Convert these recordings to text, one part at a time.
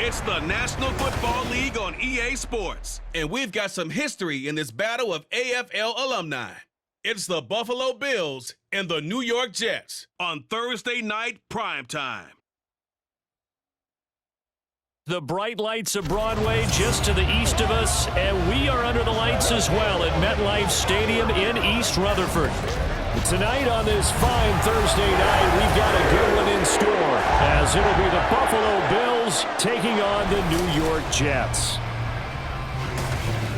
It's the National Football League on EA Sports, and we've got some history in this battle of AFL alumni. It's the Buffalo Bills and the New York Jets on Thursday night primetime. The bright lights of Broadway just to the east of us, and we are under the lights as well at MetLife Stadium in East Rutherford. Tonight on this fine Thursday night, we've got a good one in store, as it'll be the Buffalo Bills taking on the New York Jets.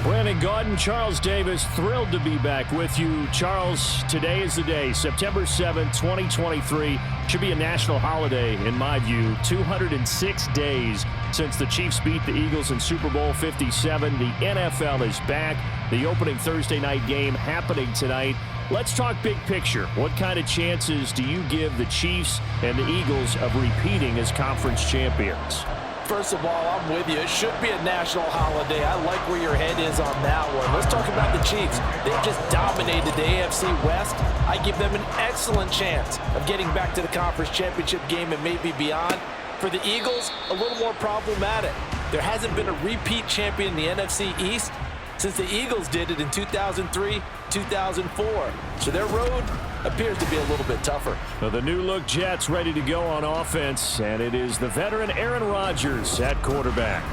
Brandon Gaudin, Charles Davis, thrilled to be back with you. Charles, today is the day, September 7th, 2023. Should be a national holiday, in my view. 206 days since the Chiefs beat the Eagles in Super Bowl 57. The NFL is back. The opening Thursday night game happening tonight. Let's talk big picture. What kind of chances do you give the Chiefs and the Eagles of repeating as conference champions? First of all, I'm with you. It should be a national holiday. I like where your head is on that one. Let's talk about the Chiefs. They've just dominated the AFC West. I give them an excellent chance of getting back to the conference championship game and maybe beyond. For the Eagles, a little more problematic. There hasn't been a repeat champion in the NFC East since the Eagles did it in 2003, 2004. So their road appears to be a little bit tougher. Well, the new-look Jets ready to go on offense, and it is the veteran Aaron Rodgers at quarterback.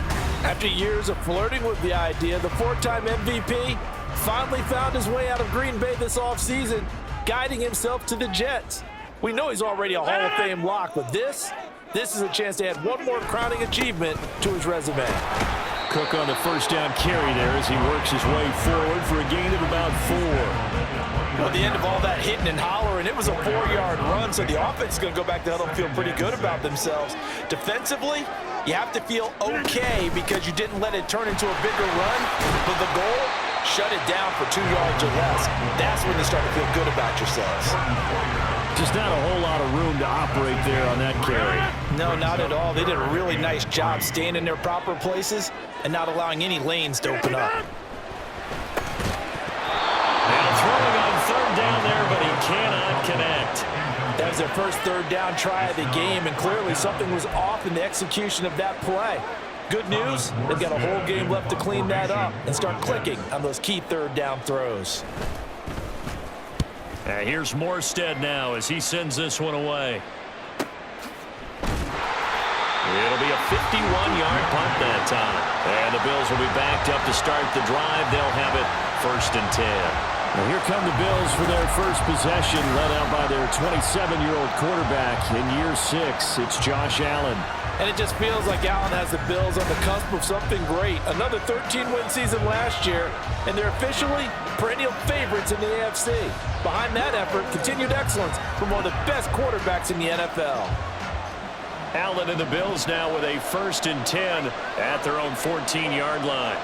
After years of flirting with the idea, the four-time MVP finally found his way out of Green Bay this offseason, guiding himself to the Jets. We know he's already a Hall of Fame lock, but this is a chance to add one more crowning achievement to his resume. Cook on the first down carry there as he works his way forward for a gain of about 4. At the end of all that hitting and hollering, it was a 4-yard run, so the offense is going to go back to huddle and feel pretty good about themselves. Defensively, you have to feel okay because you didn't let it turn into a bigger run, but the goal, shut it down for 2 yards or less. That's when you start to feel good about yourselves. Just not a whole lot of room to operate there on that carry. No, not at all. They did a really nice job staying in their proper places and not allowing any lanes to open up. Now throwing on third down there, but he cannot connect. That was their first third down try of the game, and clearly something was off in the execution of that play. Good news, they've got a whole game left to clean that up and start clicking on those key third down throws. Here's Morstead now as he sends this one away. It'll be a 51-yard punt that time. And the Bills will be backed up to start the drive. They'll have it 1st and 10. Well, here come the Bills for their first possession, led out by their 27-year-old quarterback in year 6. It's Josh Allen. And it just feels like Allen has the Bills on the cusp of something great. Another 13-win season last year, and they're officially perennial favorites in the AFC. Behind that effort, continued excellence from one of the best quarterbacks in the NFL. Allen and the Bills now with a 1st and 10 at their own 14-yard line.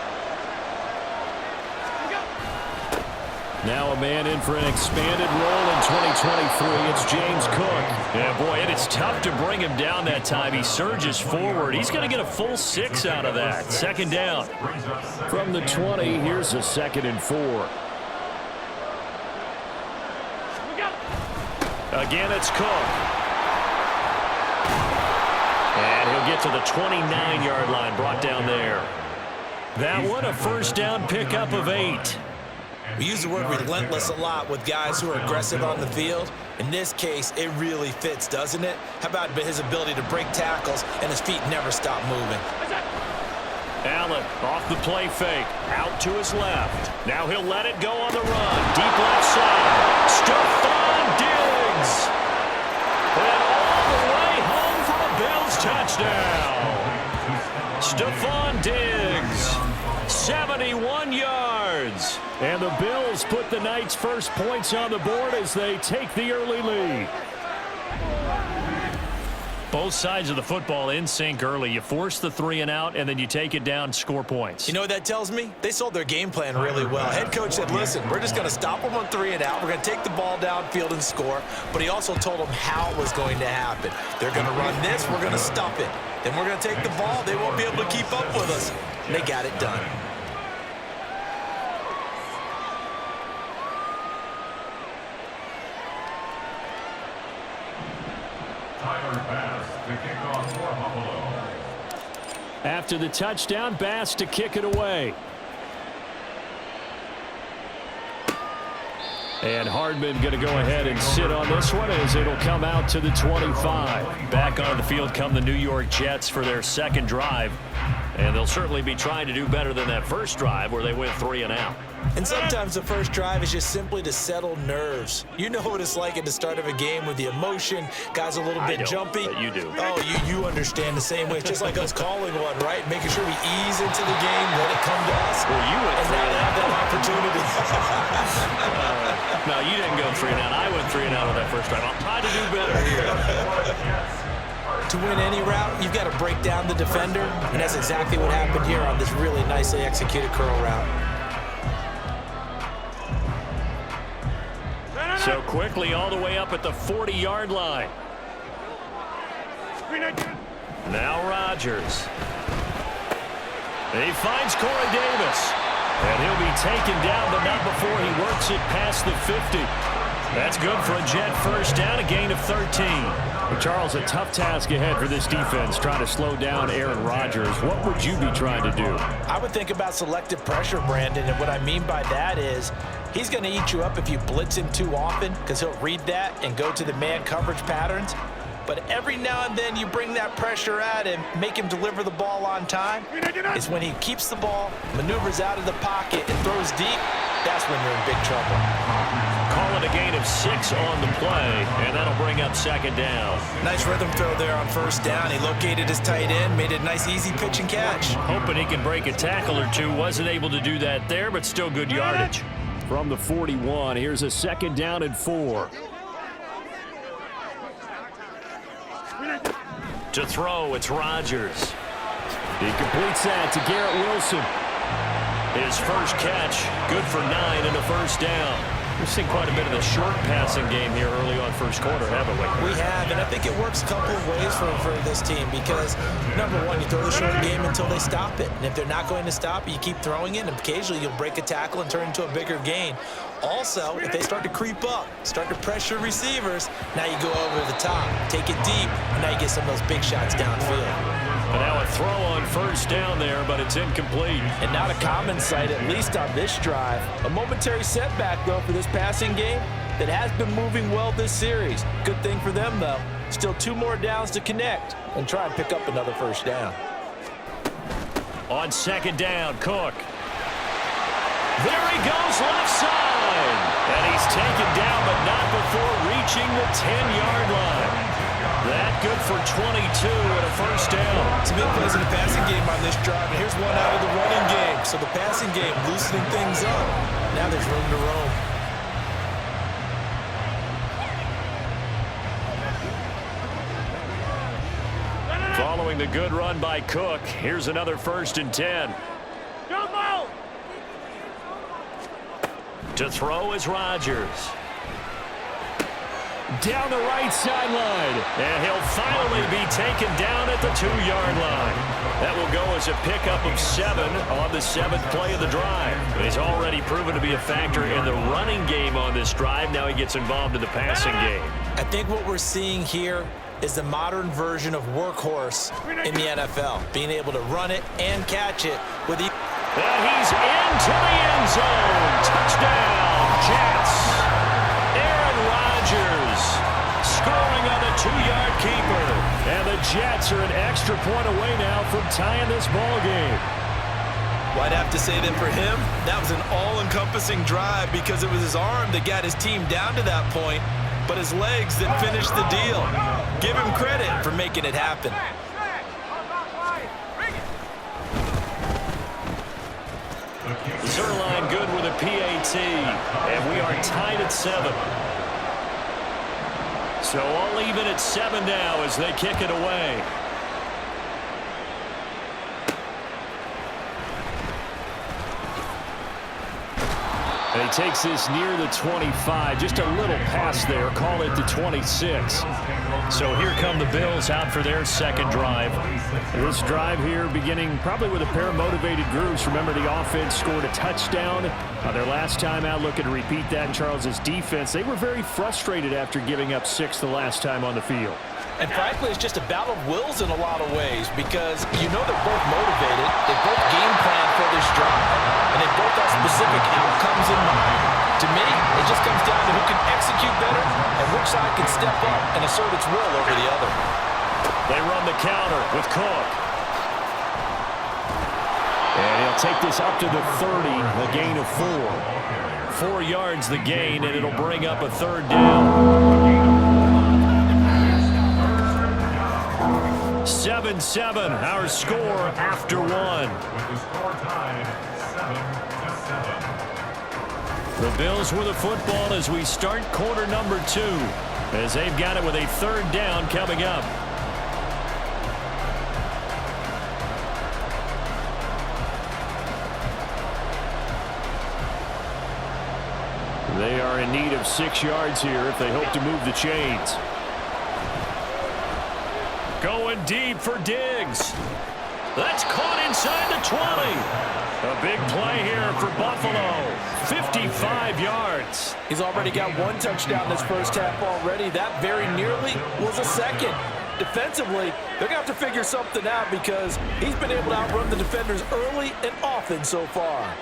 Now a man in for an expanded role in 2023. It's James Cook. Yeah, boy, and it's tough to bring him down that time. He surges forward. He's going to get a full 6 out of that. 2nd down. From the 20, here's a 2nd and 4. Again, it's Cook. And he'll get to the 29-yard line, brought down there. That one, a 1st down pickup of 8. We use the word relentless a lot with guys who are aggressive on the field. In this case, it really fits, doesn't it? How about his ability to break tackles and his feet never stop moving? Allen off the play fake, out to his left. Now he'll let it go on the run. Deep left side. Stephon Diggs. And all the way home for a Bills touchdown. Stephon Diggs. 71 yards. And the Bills put the night's first points on the board as they take the early lead. Both sides of the football in sync early. You force the 3 and out, and then you take it down, score points. You know what that tells me? They sold their game plan really well. Head coach said, listen, we're just going to stop them on 3 and out. We're going to take the ball downfield and score. But he also told them how it was going to happen. They're going to run this. We're going to stop it. Then we're going to take the ball. They won't be able to keep up with us. And they got it done. After the touchdown, Bass to kick it away. And Hardman going to go ahead and sit on this one as it'll come out to the 25. Back on the field come the New York Jets for their second drive. And they'll certainly be trying to do better than that first drive where they went 3 and out. And sometimes the first drive is just simply to settle nerves. You know what it's like at the start of a game with the emotion, guys a little bit jumpy. But you do. Oh, you understand the same way. It's just like us calling one, right? Making sure we ease into the game, let it come to us. Well, you went and 3 now and they out. have that opportunity. No, you didn't go 3 and out. I went 3 and out on that first drive. I'll try to do better here. To win any route, you've got to break down the defender, and that's exactly what happened here on this really nicely executed curl route. So quickly all the way up at the 40-yard line. Now Rodgers. He finds Corey Davis. And he'll be taken down, but not before he works it past the 50. That's good for a Jet first down, a gain of 13. Well, Charles, a tough task ahead for this defense, trying to slow down Aaron Rodgers. What would you be trying to do? I would think about selective pressure, Brandon, and what I mean by that is he's going to eat you up if you blitz him too often because he'll read that and go to the man coverage patterns. But every now and then you bring that pressure at him, make him deliver the ball on time. It's when he keeps the ball, maneuvers out of the pocket, and throws deep, that's when you're in big trouble. Call it a gain of 6 on the play, and that'll bring up second down. Nice rhythm throw there on first down. He located his tight end, made it a nice, easy pitch and catch. Hoping he can break a tackle or two. Wasn't able to do that there, but still good yardage. From the 41, here's a second down and 4. To throw, it's Rodgers. He completes that to Garrett Wilson. His first catch, good for 9 and a first down. We've seen quite a bit of the short passing game here early on first quarter, haven't we? We have, and I think it works a couple of ways for this team because, number one, you throw the short game until they stop it. And if they're not going to stop it, you keep throwing it, and occasionally you'll break a tackle and turn it into a bigger gain. Also, if they start to creep up, start to pressure receivers, now you go over the top, take it deep, and now you get some of those big shots downfield. But now a throw on first down there, but it's incomplete. And not a common sight, at least on this drive. A momentary setback, though, for this passing game that has been moving well this series. Good thing for them, though. Still 2 more downs to connect and try and pick up another first down. On second down, Cook. There he goes, left side. And he's taken down, but not before reaching the 10-yard line. That good for 22 and a first down. Some big plays in the passing game on this drive, and here's one out of the running game. So the passing game loosening things up. Now there's room to roam. Following the good run by Cook, here's another 1st and 10. To throw is Rodgers. Down the right sideline, and he'll finally be taken down at the 2-yard line. That will go as a pickup of 7 on the 7th play of the drive. He's already proven to be a factor in the running game on this drive. Now he gets involved in the passing game. I think what we're seeing here is the modern version of workhorse in the NFL, being able to run it and catch it with the... And he's into the end zone. Touchdown, Jets. Aaron Rodgers scoring on the 2-yard keeper. And the Jets are an extra point away now from tying this ball game. Well, I'd have to say that for him, that was an all-encompassing drive because it was his arm that got his team down to that point, but his legs that finished the deal. Give him credit for making it happen. Zerline good with a PAT, and we are tied at 7. So all even at 7 now as they kick it away. And he takes this near the 25, just a little past there, call it the 26. So here come the Bills out for their second drive. This drive here beginning probably with a pair of motivated groups. Remember, the offense scored a touchdown on their last time out. Looking to repeat that in Charles's defense. They were very frustrated after giving up 6 the last time on the field. And frankly, it's just a battle of wills in a lot of ways because you know they're both motivated. They both game plan for this drive, and they both have specific outcomes in mind. To me, it just comes down to who can execute better and which side can step up and assert its will over the other. They run the counter with Cook. And he'll take this up to the 30, a gain of 4. 4 yards the gain, and it'll bring up a third down. 7-7, our score after 1. The Bills with the football as we start quarter number 2, as they've got it with a third down coming up. They are in need of 6 yards here if they hope to move the chains. Going deep for Diggs. That's caught inside the 20. A big play here for Buffalo. 55 yards. He's already got 1 touchdown this first half already. That very nearly was a second. Defensively, they're going to have to figure something out because he's been able to outrun the defenders early and often so far.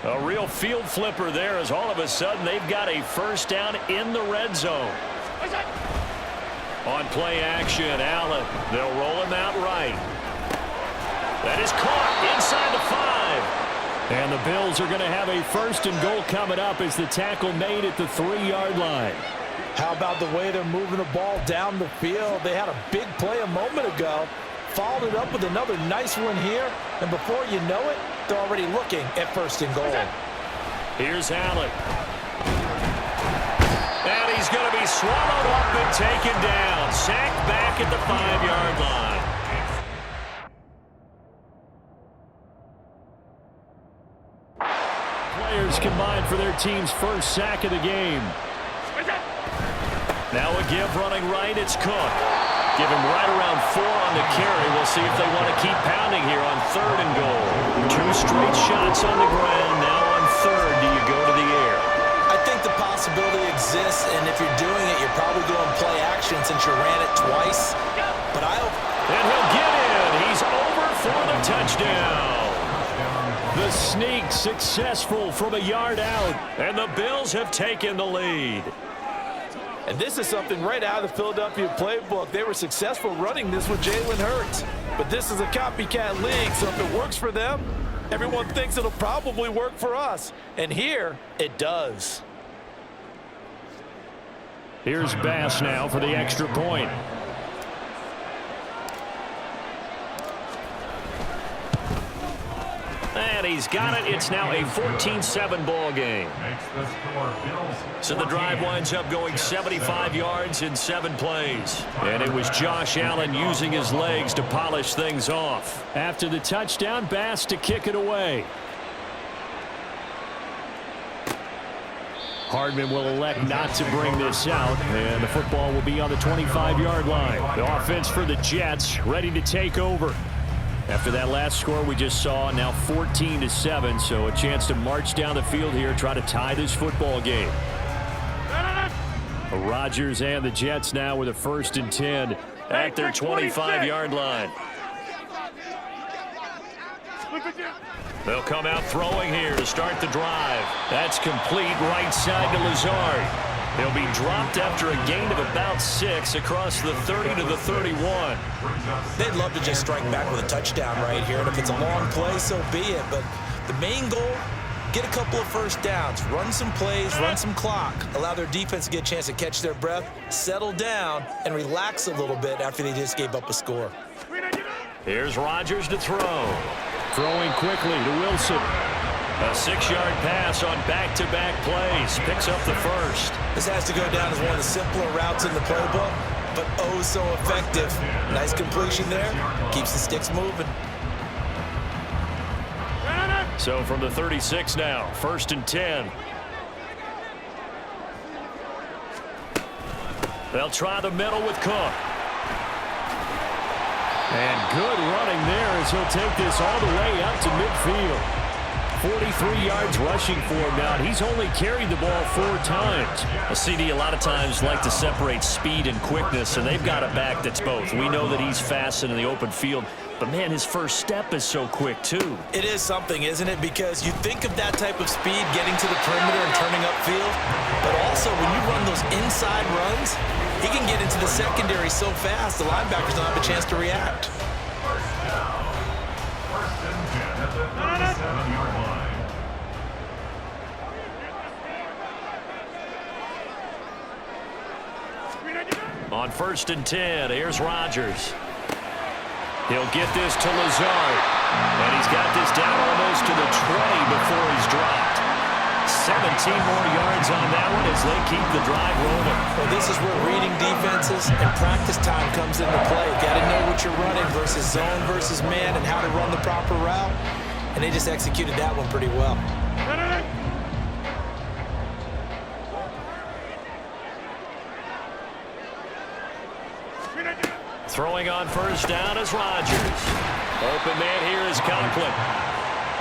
A real field flipper there as all of a sudden they've got a first down in the red zone. On play action, Allen. They'll roll him out right. That is caught inside the 5. And the Bills are going to have a first and goal coming up as the tackle made at the 3-yard line. How about the way they're moving the ball down the field? They had a big play a moment ago. Followed it up with another nice one here. And before you know it, they're already looking at first and goal. Here's Allen. And he's going to be swallowed up and taken down. Sacked back at the 5-yard line. Players combined for their team's first sack of the game. Now a give running right. It's Cook. Give him right around 4 on the carry. We'll see if they want to keep pounding here on third and goal. 2 straight shots on the ground. Now on third, do you go to the air? I think the possibility exists, and if you're doing it, you're probably doing play action since you ran it twice. But and he'll get in. He's over for the touchdown. The sneak successful from a yard out, and the Bills have taken the lead. And this is something right out of the Philadelphia playbook. They were successful running this with Jalen Hurts. But this is a copycat league, so if it works for them, everyone thinks it'll probably work for us. And here, it does. Here's Bass now for the extra point. And he's got it. It's now a 14-7 ball game. So the drive winds up going 75 yards in 7 plays. And it was Josh Allen using his legs to polish things off. After the touchdown, Bass to kick it away. Hardman will elect not to bring this out, and the football will be on the 25-yard line. The offense for the Jets ready to take over. After that last score we just saw, now 14-7, so a chance to march down the field here, try to tie this football game. Rodgers and the Jets now with a 1st and 10 at their 25-yard line. They'll come out throwing here to start the drive. That's complete right side to Lazard. He'll be dropped after a gain of about 6 across the 30 to the 31. They'd love to just strike back with a touchdown right here, and if it's a long play, so be it. But the main goal, get a couple of first downs, run some plays, run some clock, allow their defense to get a chance to catch their breath, settle down, and relax a little bit after they just gave up a score. Here's Rodgers to throw. Throwing quickly to Wilson. A 6-yard pass on back-to-back plays. Picks up the first. This has to go down as one of the simpler routes in the playbook, but oh so effective. Nice completion there. Keeps the sticks moving. So from the 36 now, 1st and 10. They'll try the middle with Cook. And good running there as he'll take this all the way out to midfield. 43 yards rushing for him now. He's only carried the ball 4 times. A CD a lot of times like to separate speed and quickness, and they've got a back that's both. We know that he's fast in the open field, but, man, his first step is so quick, too. It is something, isn't it? Because you think of that type of speed getting to the perimeter and turning upfield, but also when you run those inside runs, he can get into the secondary so fast the linebackers don't have a chance to react. On 1st and 10, here's Rodgers. He'll get this to Lazard. And he's got this down almost to the 20 before he's dropped. 17 more yards on that one as they keep the drive rolling. Well, this is where reading defenses and practice time comes into play. Got to know what you're running versus zone versus man and how to run the proper route. And they just executed that one pretty well. Throwing on 1st down is Rodgers. Open man here is Conklin.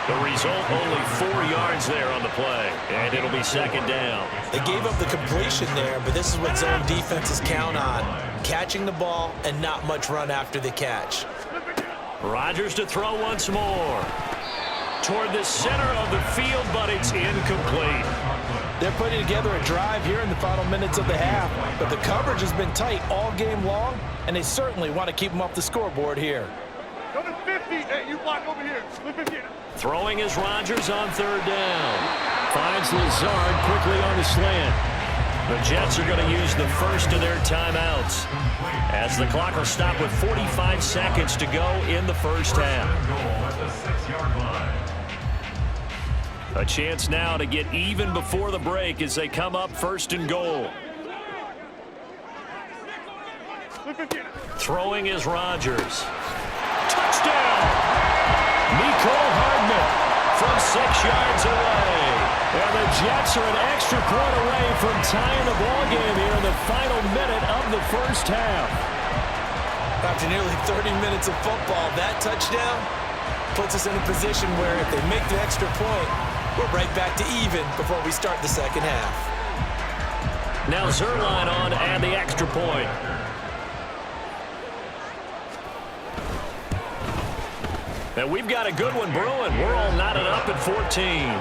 The result, only 4 yards there on the play, and it'll be 2nd down. They gave up the completion there, but this is what zone defenses count on. Catching the ball and not much run after the catch. Rodgers to throw once more. Toward the center of the field, but it's incomplete. They're putting together a drive here in the final minutes of the half, but the coverage has been tight all game long, and they certainly want to keep them off the scoreboard here. Go to 50. Hey, you block over here. 50. Throwing is Rodgers on 3rd down. Finds Lazard quickly on the slant. The Jets are going to use the first of their timeouts as the clock will stop with 45 seconds to go in the first half. A chance now to get even before the break as they come up 1st and goal. Throwing is Rodgers. Touchdown! Mecole Hardman from 6 yards away. And the Jets are an extra point away from tying the ball game here in the final minute of the first half. After nearly 30 minutes of football, that touchdown puts us in a position where if they make the extra point, we're right back to even before we start the second half. Now Zerline on and the extra point. And we've got a good one brewing. We're all knotted up at 14.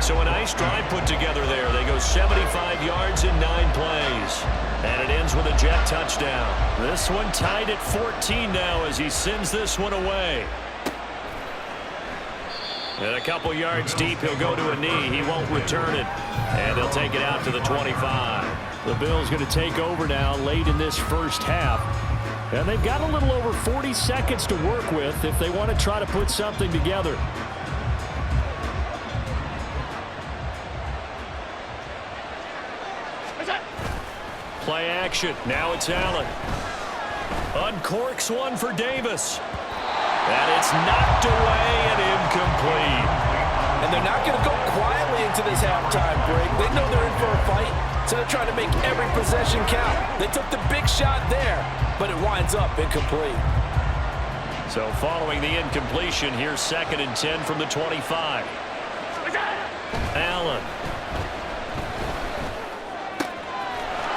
So a nice drive put together there. They go 75 yards in 9 plays. And it ends with a Jet touchdown. This one tied at 14 now as he sends this one away. And a couple yards deep, he'll go to a knee. He won't return it. And they'll take it out to the 25. The Bills going to take over now late in this first half. And they've got a little over 40 seconds to work with if they want to try to put something together. Play action. Now it's Allen. Uncorks one for Davis. And it's knocked away and incomplete. And they're not going to go quietly into this halftime break. They know they're in for a fight, so they're trying to make every possession count. They took the big shot there, but it winds up incomplete. So following the incompletion, here's 2nd and 10 from the 25. Allen.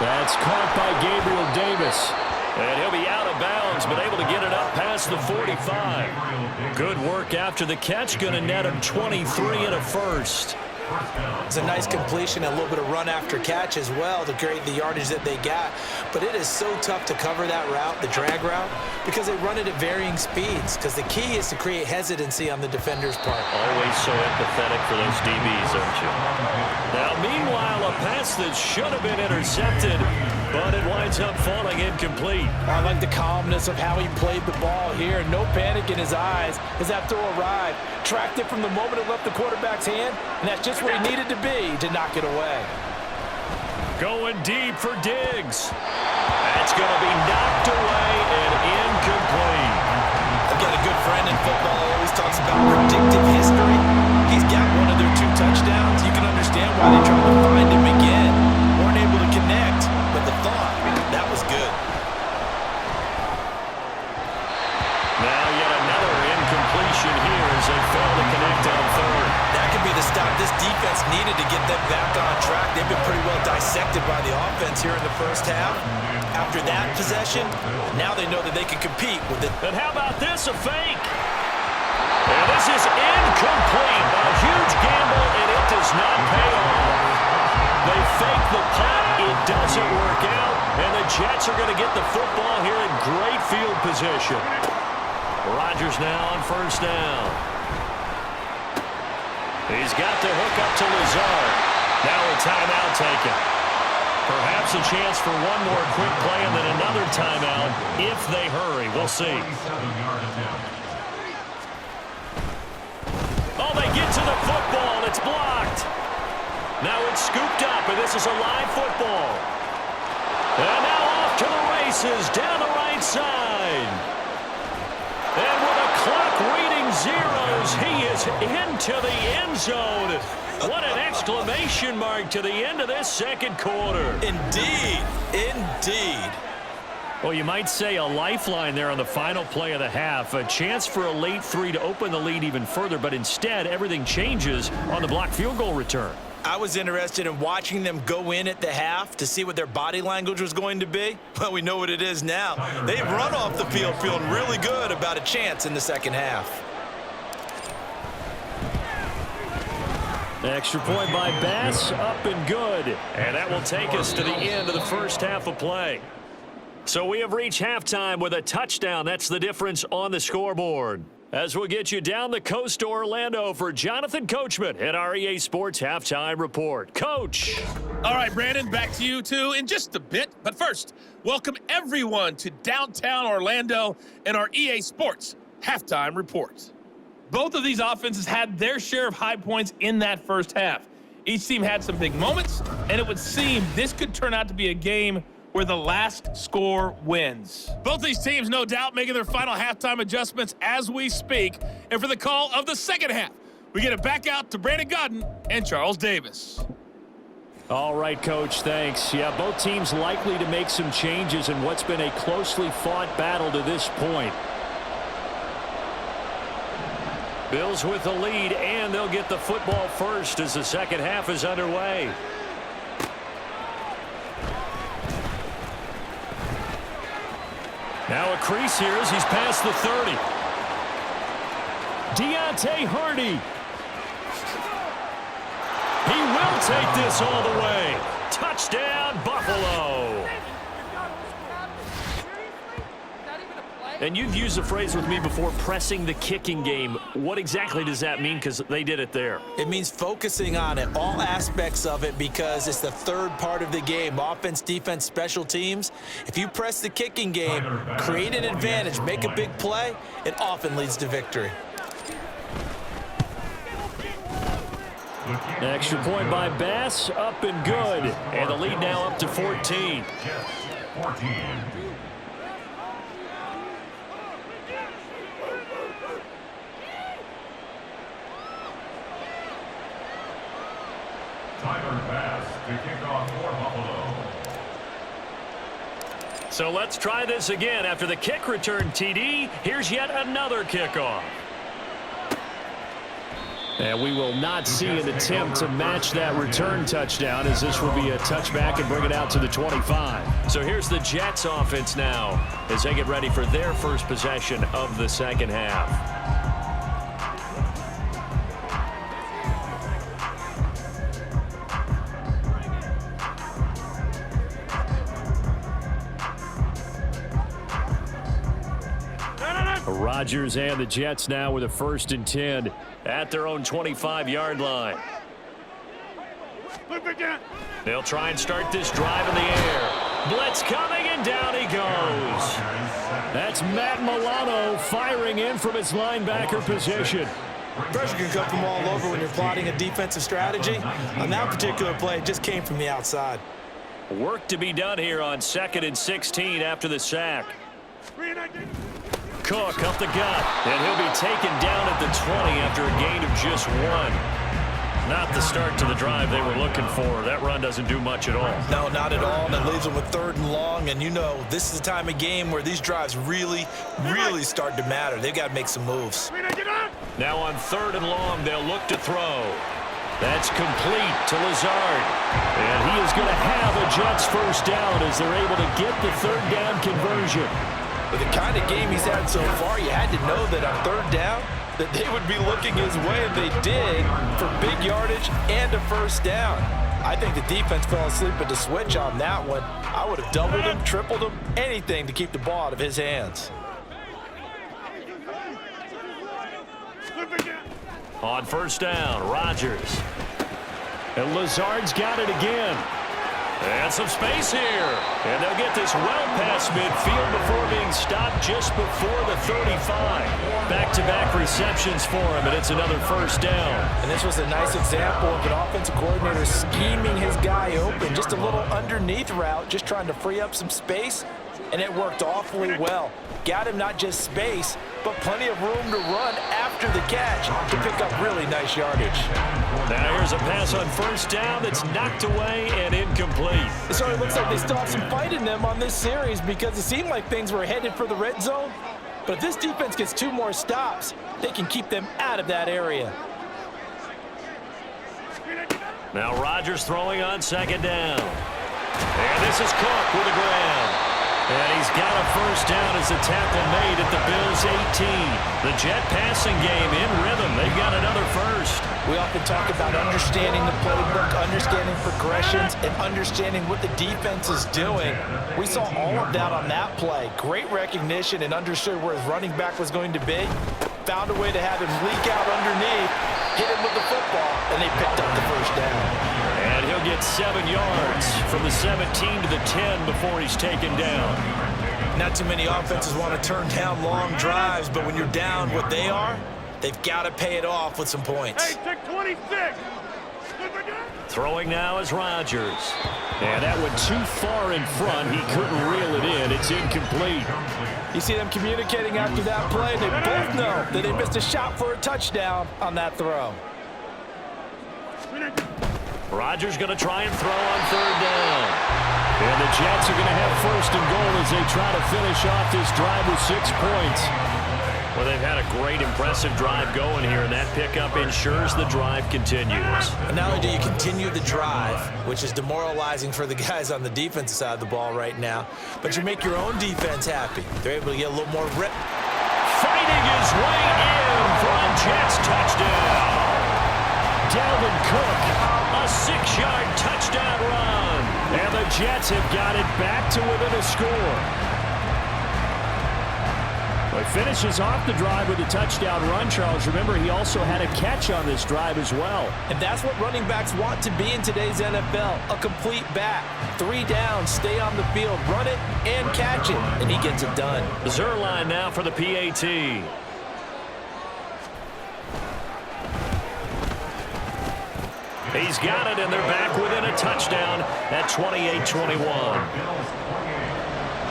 That's caught by Gabriel Davis. And he'll be out of bounds, but able to get it up past the 45. Good work after the catch. Going to net him 23 and a first. It's a nice completion and a little bit of run after catch as well to create the yardage that they got. But it is so tough to cover that route, the drag route, because they run it at varying speeds. Because the key is to create hesitancy on the defender's part. Always so empathetic for those DBs, aren't you? Now, meanwhile, a pass that should have been intercepted, but it winds up falling incomplete. I like the calmness of how he played the ball here. No panic in his eyes as that throw arrived. Tracked it from the moment it left the quarterback's hand, and that's just where he needed to be to knock it away. Going deep for Diggs. That's going to be knocked away and incomplete. I've got a good friend in football who always talks about predictive history. He's got one of their 2 touchdowns. You can understand why they tried to find him again. Weren't able to connect, but the thought, that was good. this defense needed to get them back on track. They've been pretty well dissected by the offense here in the first half. After that possession, now they know that they can compete with it. And how about this, a fake? And this is incomplete. A huge gamble, and it does not pay off. They fake the punt. It doesn't work out. And the Jets are going to get the football here in great field position. Rodgers now on first down. He's got the hook up to Lazard. Now a timeout taken. Perhaps a chance for one more quick play and then another timeout if they hurry. We'll see. Oh, they get to the football. It's blocked. Now it's scooped up, and this is a live football. And now off to the races down the right side. And with a clock reading zeros, he is into the end zone. What an exclamation mark to the end of this second quarter. Indeed. Indeed. Well, you might say a lifeline there on the final play of the half. A chance for a late three to open the lead even further, but instead everything changes on the blocked field goal return. I was interested in watching them go in at the half to see what their body language was going to be. Well, we know what it is now. They've run off the field feeling really good about a chance in the second half. Extra point by Bass, up and good. And that will take us to the end of the first half of play. So we have reached halftime with a touchdown. That's the difference on the scoreboard. As we'll get you down the coast to Orlando for Jonathan Coachman at our EA Sports Halftime Report. Coach. All right, Brandon, back to you two in just a bit. But first, welcome everyone to downtown Orlando and our EA Sports Halftime Report. Both of these offenses had their share of high points in that first half. Each team had some big moments, and it would seem this could turn out to be a game where the last score wins. Both these teams, no doubt, making their final halftime adjustments as we speak. And for the call of the second half, we get it back out to Brandon Godden and Charles Davis. All right, Coach, thanks. Yeah, both teams likely to make some changes in what's been a closely fought battle to this point. Bills with the lead, and they'll get the football first as the second half is underway. Now a crease here as he's past the 30. Deontay Hardy. He will take this all the way. Touchdown, Buffalo. And you've used the phrase with me before, pressing the kicking game. What exactly does that mean? Because they did it there. It means focusing on it, all aspects of it, because it's the third part of the game. Offense, defense, special teams. If you press the kicking game, create an advantage, make a big play, it often leads to victory. Extra point by Bass, up and good. And the lead now up to 14. So let's try this again. After the kick return TD, here's yet another kickoff. And we will not see an attempt to match that return touchdown, as this will be a touchback and bring it out to the 25. So here's the Jets offense now as they get ready for their first possession of the second half. Rodgers and the Jets now with a 1st and 10 at their own 25-yard line. They'll try and start this drive in the air. Blitz coming, and down he goes. That's Matt Milano firing in from his linebacker position. Pressure can come from all over when you're plotting a defensive strategy. On that particular play, it just came from the outside. Work to be done here on 2nd and 16 after the sack. Cook up the gut, and he'll be taken down at the 20 after a gain of just 1. Not the start to the drive they were looking for. That run doesn't do much at all. No, not at all, and it leaves them with 3rd and long, and you know this is the time of game where these drives really start to matter. They've got to make some moves. Now on 3rd and long, they'll look to throw. That's complete to Lazard. And he is going to have a Jets first down as they're able to get the third down conversion. With the kind of game he's had so far, you had to know that on third down, that they would be looking his way, and they did, for big yardage and a first down. I think the defense fell asleep at the switch on that one. I would have doubled him, tripled him, anything to keep the ball out of his hands. On first down, Rodgers. And Lazard's got it again. And some space here. And they'll get this well past midfield before being stopped just before the 35. Back-to-back receptions for him, and it's another first down. And this was a nice example of an offensive coordinator scheming his guy open. Just a little underneath route, just trying to free up some space, and it worked awfully well. Got him not just space, but plenty of room to run after the catch to pick up really nice yardage. Now here's a pass on first down that's knocked away and incomplete. So it looks like they still have some fight in them on this series because it seemed like things were headed for the red zone. But if this defense gets 2 more stops, they can keep them out of that area. Now Rodgers throwing on second down. And this is Cook with the grab. And he's got a first down as the tackle made at the Bills' 18. The Jet passing game in rhythm. They've got another first. We often talk about understanding the playbook, understanding progressions, and understanding what the defense is doing. We saw all of that on that play. Great recognition and understood where his running back was going to be. Found a way to have him leak out underneath, hit him with the football, and they picked up the first down. And he'll get 7 yards from the 17 to the 10 before he's taken down. Not too many offenses want to turn down long drives, but when you're down what they are, they've got to pay it off with some points. Hey, take 26. Throwing now is Rodgers. And that went too far in front. He couldn't reel it in. It's incomplete. You see them communicating after that play. They both know that they missed a shot for a touchdown on that throw. Rodgers going to try and throw on third down. And the Jets are going to have first and goal as they try to finish off this drive with 6 points. Well, they've had a great, impressive drive going here, and that pickup ensures the drive continues. And not only do you continue the drive, which is demoralizing for the guys on the defensive side of the ball right now, but you make your own defense happy. They're able to get a little more rip. Fighting his way in for a Jets touchdown. Dalvin Cook, a 6-yard touchdown run. And the Jets have got it back to within a score. Well, he finishes off the drive with a touchdown run, Charles. Remember, he also had a catch on this drive as well. And that's what running backs want to be in today's NFL, a complete back. 3 downs, stay on the field, run it, and catch it, and he gets it done. Zerline now for the PAT. He's got it, and they're back within a touchdown at 28-21.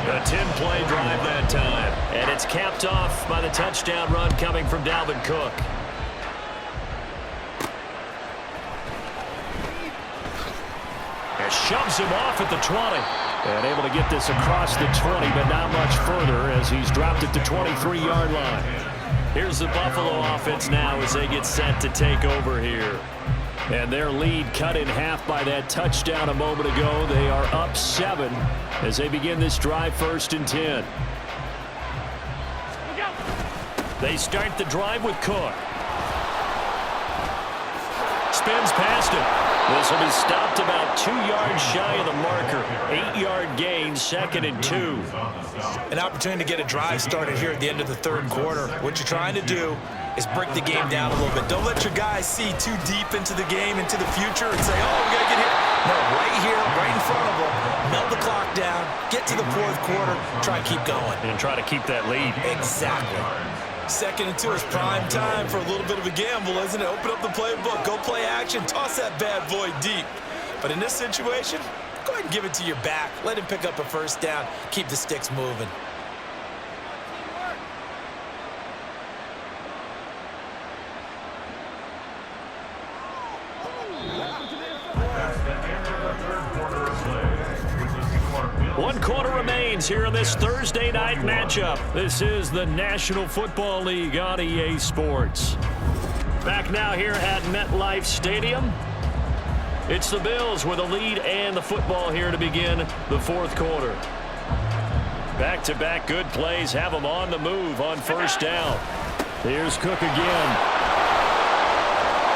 A 10-play drive that time. And it's capped off by the touchdown run coming from Dalvin Cook. And shoves him off at the 20. And able to get this across the 20, but not much further as he's dropped at the 23-yard line. Here's the Buffalo offense now as they get set to take over here. And their lead cut in half by that touchdown a moment ago. They are up 7 as they begin this drive 1st and 10. They start the drive with Cook. Spins past him. This will be stopped about 2 yards shy of the marker. 8-yard gain, 2nd and 2. An opportunity to get a drive started here at the end of the 3rd quarter. What you're trying to do is break the game down a little bit. Don't let your guys see too deep into the game, into the future, and say, oh, we got to get here. No, right here, right in front of them, melt the clock down, get to the 4th quarter, try and keep going. And try to keep that lead. Exactly. 2nd and 2 is prime time for a little bit of a gamble, isn't it? Open up the playbook, go play action, toss that bad boy deep. But in this situation, go ahead and give it to your back. Let him pick up a first down, keep the sticks moving. One quarter remains here in this Thursday night matchup. This is the National Football League on EA Sports. Back now here at MetLife Stadium. It's the Bills with a lead and the football here to begin the fourth quarter. Back-to-back good plays have them on the move on first down. Here's Cook again.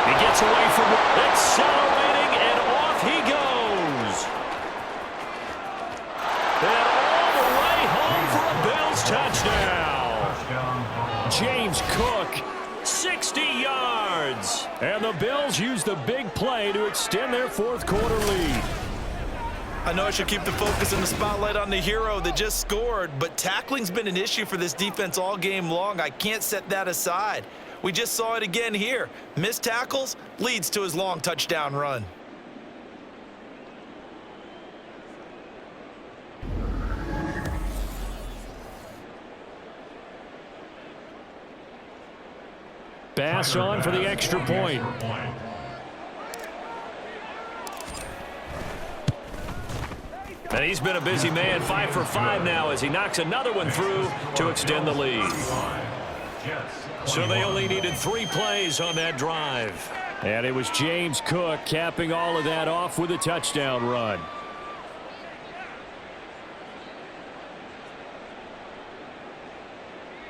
He gets away from it, accelerating, and off he goes. And all the way home for a Bills touchdown. James Cook, 60 yards. And the Bills use the big play to extend their fourth quarter lead. I know I should keep the focus and the spotlight on the hero that just scored, but tackling's been an issue for this defense all game long. I can't set that aside. We just saw it again here. Missed tackles leads to his long touchdown run. Bass on for the extra point. And he's been a busy man, 5 for 5 now as he knocks another one through to extend the lead. So they only needed 3 plays on that drive. And it was James Cook capping all of that off with a touchdown run.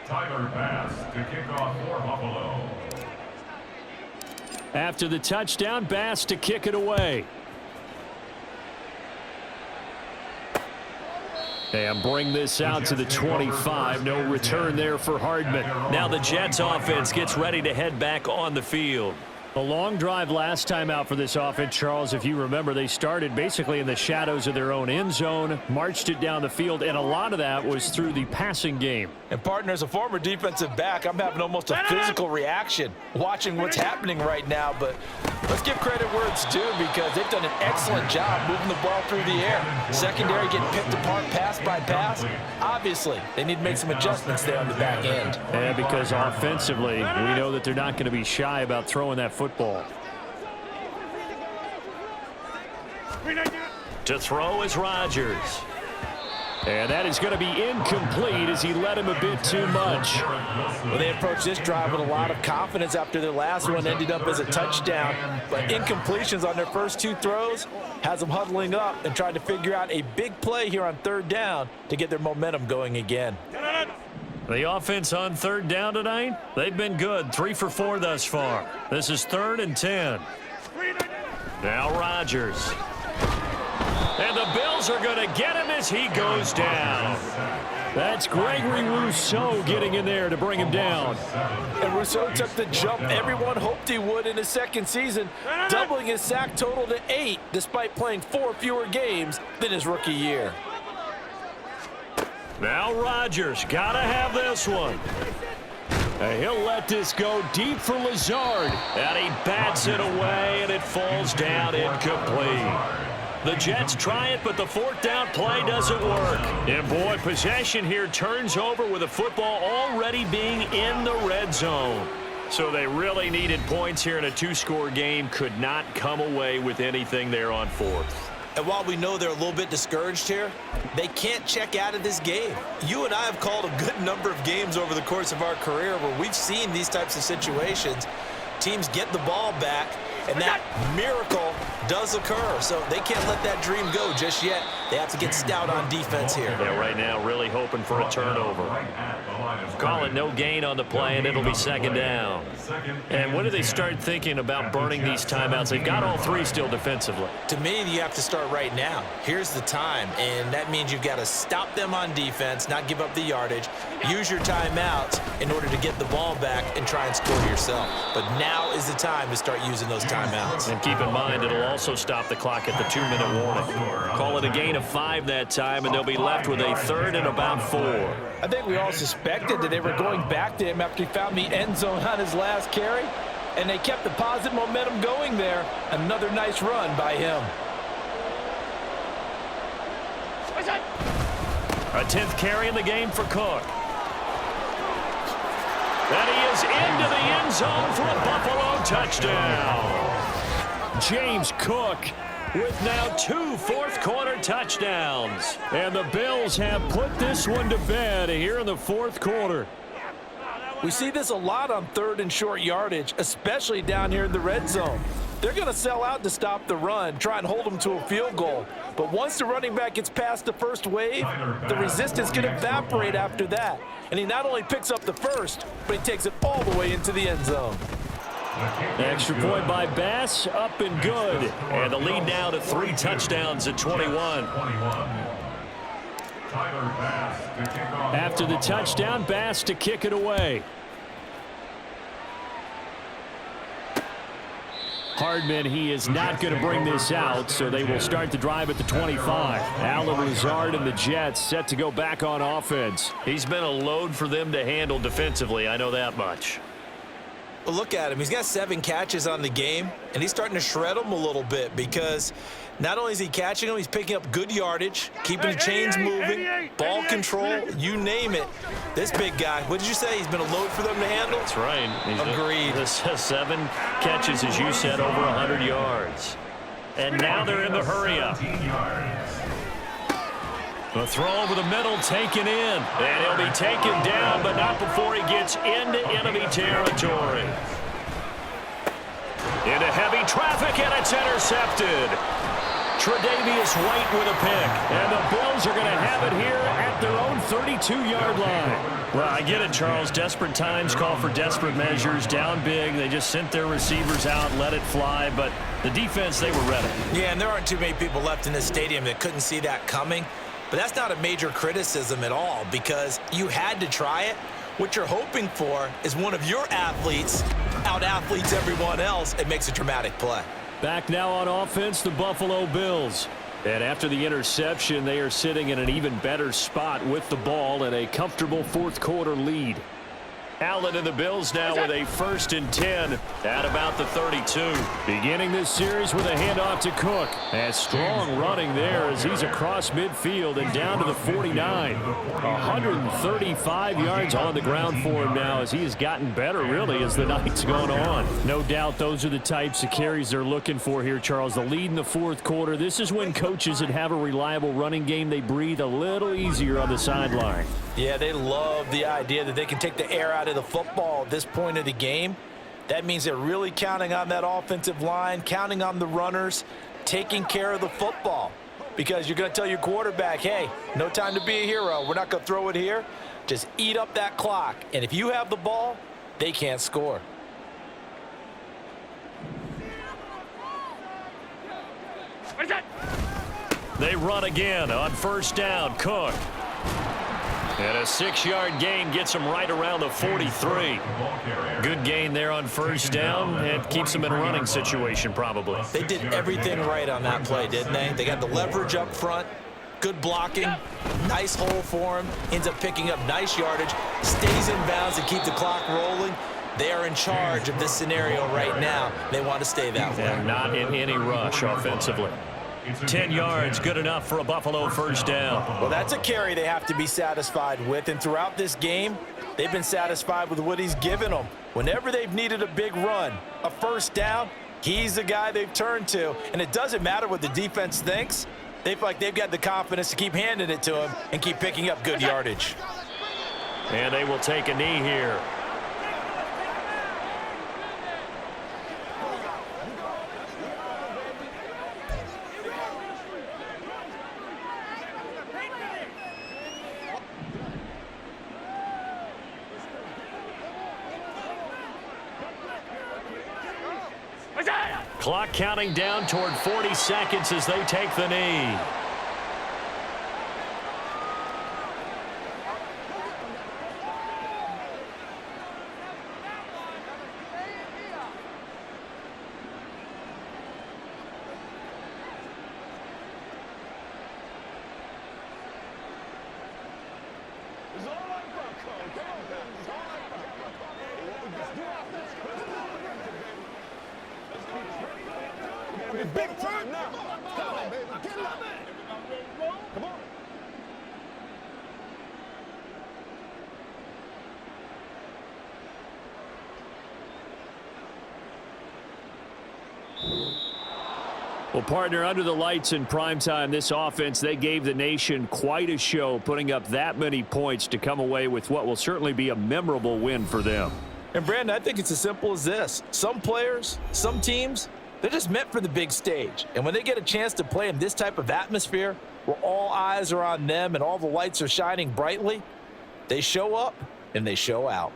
Tyler Bass to kick off for Buffalo. After the touchdown, Bass to kick it away. And bring this out to the 25. No return there for Hardman. Now the Jets offense gets ready to head back on the field. A long drive last time out for this offense, Charles. If you remember, they started basically in the shadows of their own end zone, marched it down the field, and a lot of that was through the passing game. And partner, as a former defensive back, I'm having almost a physical reaction watching what's happening right now. But let's give credit where it's due because they've done an excellent job moving the ball through the air. Secondary getting picked apart pass by pass. Obviously, they need to make some adjustments there on the back end. And because offensively, we know that they're not going to be shy about throwing that football. To throw is Rodgers. And that is going to be incomplete as he led him a bit too much. Well, they approached this drive with a lot of confidence after their last one ended up as a touchdown. But incompletions on their first 2 throws has them huddling up and trying to figure out a big play here on third down to get their momentum going again. The offense on third down tonight, they've been good. 3 for 4 thus far. This is 3rd and 10. Now Rodgers. And the Bills are going to get him as he goes down. That's Gregory Rousseau getting in there to bring him down. And Rousseau took the jump everyone hoped he would in his second season, doubling his sack total to 8 despite playing 4 fewer games than his rookie year. Now Rodgers, gotta have this one. And he'll let this go deep for Lazard. And he bats it away, and it falls down incomplete. The Jets try it, but the 4th down play doesn't work. And boy, possession here turns over with the football already being in the red zone. So they really needed points here in a 2-score game. Could not come away with anything there on 4th. And while we know they're a little bit discouraged here, they can't check out of this game. You and I have called a good number of games over the course of our career where we've seen these types of situations. Teams get the ball back, and that miracle does occur. So they can't let that dream go just yet. They have to get stout on defense here. Yeah, right now really hoping for a turnover. Call it no gain on the play, and it'll be 2nd down. And when do they start thinking about burning these timeouts? They've got all 3 still defensively. To me, you have to start right now. Here's the time, and that means you've got to stop them on defense, not give up the yardage, use your timeouts in order to get the ball back and try and score yourself. But now is the time to start using those timeouts. And keep in mind, it'll also stop the clock at the 2-minute warning. Call it a gain of 5 that time, and they'll be left with a 3rd and about 4. I think we all suspected that they were going back to him after he found the end zone on his last carry, and they kept the positive momentum going there. Another nice run by him. A 10th carry in the game for Cook. And he is into the end zone for a Buffalo touchdown. James Cook with now 2 fourth-quarter touchdowns. And the Bills have put this one to bed here in the 4th quarter. We see this a lot on 3rd and short yardage, especially down here in the red zone. They're going to sell out to stop the run, try and hold them to a field goal. But once the running back gets past the first wave, the resistance can evaporate after that. And he not only picks up the first, but he takes it all the way into the end zone. Extra point by Bass, up and good. And the lead now to 3 touchdowns at 21. After the touchdown, Bass to kick it away. Hardman, he is not going to bring this out, so they will start the drive at the 25. Allen Lazard and the Jets set to go back on offense. He's been a load for them to handle defensively, I know that much. Well, look at him. He's got 7 catches on the game, and he's starting to shred them a little bit because not only is he catching them, he's picking up good yardage, keeping the chains moving, ball control, you name it. This big guy, what did you say? He's been a load for them to handle? That's right. Agreed. 7 catches, as you said, over 100 yards. And now they're in the hurry-up. The throw over the middle, taken in. And he'll be taken down, but not before he gets into enemy territory. Into heavy traffic, and it's intercepted. Tre'Davious White with a pick. And the Bills are going to have it here at their own 32-yard line. Well, I get it, Charles. Desperate times call for desperate measures. Down big, they just sent their receivers out, let it fly. But the defense, they were ready. Yeah, and there aren't too many people left in this stadium that couldn't see that coming. But that's not a major criticism at all because you had to try it. What you're hoping for is one of your athletes out-athletes everyone else and makes a dramatic play. Back now on offense, the Buffalo Bills. And after the interception, they are sitting in an even better spot with the ball and a comfortable fourth-quarter lead. Allen and the Bills now with a 1st and 10 at about the 32. Beginning this series with a handoff to Cook. And strong running there as he's across midfield and down to the 49. 135 yards on the ground for him now as he has gotten better really as the night's gone on. No doubt those are the types of carries they're looking for here, Charles. The lead in the fourth quarter. This is when coaches that have a reliable running game, they breathe a little easier on the sideline. Yeah, they love the idea that they can take the air out of the football at this point of the game. That means they're really counting on that offensive line, counting on the runners, taking care of the football. Because you're going to tell your quarterback, hey, no time to be a hero. We're not going to throw it here. Just eat up that clock. And if you have the ball, they can't score. They run again on 1st down. Cook. And a 6-yard gain gets them right around the 43. Good gain there on 1st down. It keeps them in a running situation probably. They did everything right on that play, didn't they? They got the leverage up front, good blocking, nice hole for him, ends up picking up nice yardage, stays in bounds to keep the clock rolling. They are in charge of this scenario right now. They want to stay that way. And not in any rush offensively. 10 yards, good enough for a Buffalo 1st down. Well, that's a carry they have to be satisfied with. And throughout this game, they've been satisfied with what he's given them. Whenever they've needed a big run, a 1st down, he's the guy they've turned to. And it doesn't matter what the defense thinks. They feel like they've got the confidence to keep handing it to him and keep picking up good yardage. And they will take a knee here. Clock counting down toward 40 seconds as they take the knee. Big time now. Come on, baby. Get up. Come on. Well, partner, under the lights in primetime, this offense, they gave the nation quite a show, putting up that many points to come away with what will certainly be a memorable win for them. And, Brandon, I think it's as simple as this. Some players, some teams, they're just meant for the big stage. And when they get a chance to play in this type of atmosphere where all eyes are on them and all the lights are shining brightly, they show up and they show out.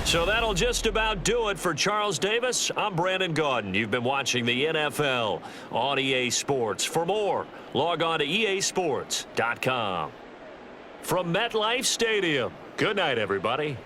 So that'll just about do it for Charles Davis. I'm Brandon Gaudin. You've been watching the NFL on EA Sports. For more, log on to easports.com. From MetLife Stadium, good night, everybody.